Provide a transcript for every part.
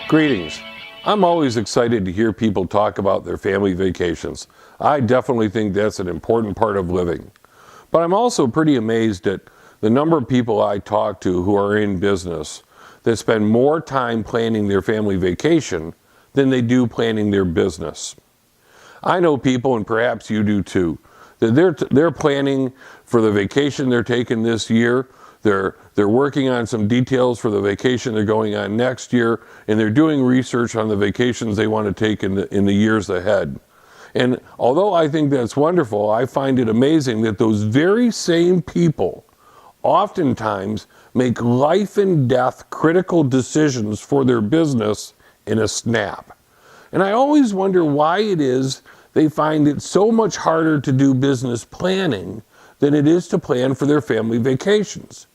Greetings. I'm always excited to hear people talk about their family vacations. I definitely think that's an important part of living. But I'm also pretty amazed at the number of people I talk to who are in business that spend more time planning their family vacation than they do planning their business. I know people, and perhaps you do too, that they're planning for the vacation they're taking this year. They're working on some details for the vacation they're going on next year, and they're doing research on the vacations they want to take in the years ahead. And although I think that's wonderful, I find it amazing that those very same people oftentimes make life and death critical decisions for their business in a snap. And I always wonder why it is they find it so much harder to do business planning than it is to plan for their family vacations.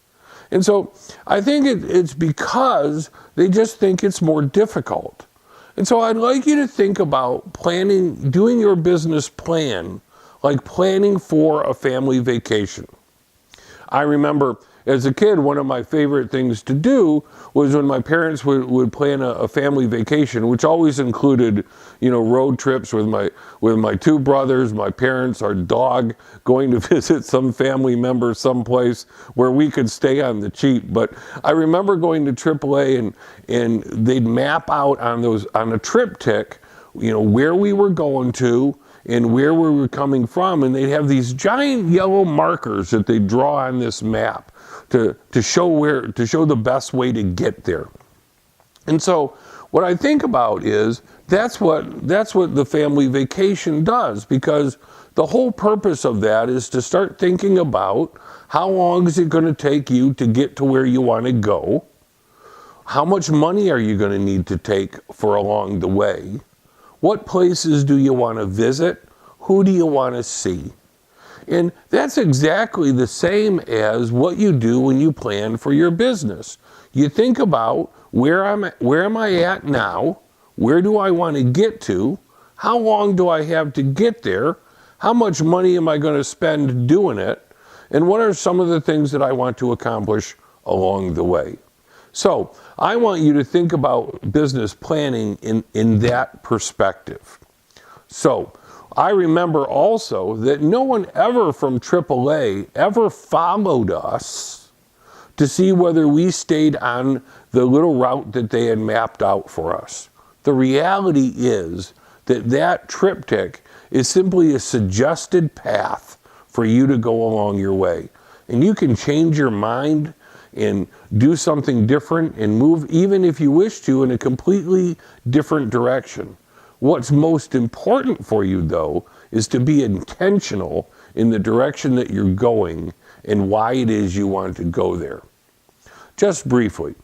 And so I think it's because they just think it's more difficult. And so I'd like you to think about planning, doing your business plan like planning for a family vacation. I remember as a kid, one of my favorite things to do was when my parents would plan a family vacation, which always included, road trips with my two brothers, my parents, our dog, going to visit some family member someplace where we could stay on the cheap. But I remember going to AAA and they'd map out on a triptych, where we were going to and where we were coming from, and they'd have these giant yellow markers that they draw on this map to show the best way to get there. And so what I think about is that's what the family vacation does, because the whole purpose of that is to start thinking about how long is it going to take you to get to where you want to go? How much money are you going to need to take for along the way? What places do you want to visit? Who do you want to see? And that's exactly the same as what you do when you plan for your business. You think about where am I at now? Where do I want to get to? How long do I have to get there? How much money am I going to spend doing it? And what are some of the things that I want to accomplish along the way? So I want you to think about business planning in that perspective. So I remember also that no one ever from AAA ever followed us to see whether we stayed on the little route that they had mapped out for us. The reality is that triptych is simply a suggested path for you to go along your way. And you can change your mind and do something different and move, even if you wish to, in a completely different direction. What's most important for you, though, is to be intentional in the direction that you're going and why it is you want to go there. Just briefly,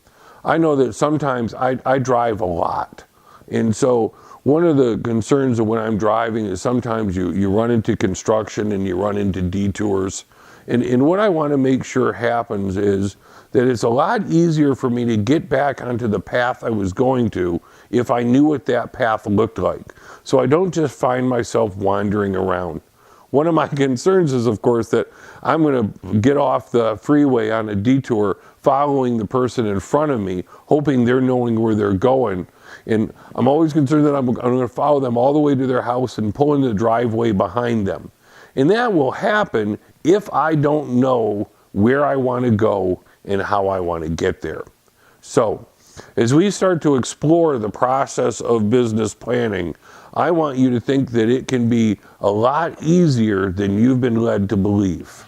I know that sometimes I drive a lot. And so one of the concerns of when I'm driving is sometimes you run into construction and you run into detours. And what I want to make sure happens is that it's a lot easier for me to get back onto the path I was going to if I knew what that path looked like. So I don't just find myself wandering around. One of my concerns is, of course, that I'm going to get off the freeway on a detour following the person in front of me, hoping they're knowing where they're going. And I'm always concerned that I'm going to follow them all the way to their house and pull into the driveway behind them. And that will happen if I don't know where I want to go and how I want to get there. So, as we start to explore the process of business planning, I want you to think that it can be a lot easier than you've been led to believe.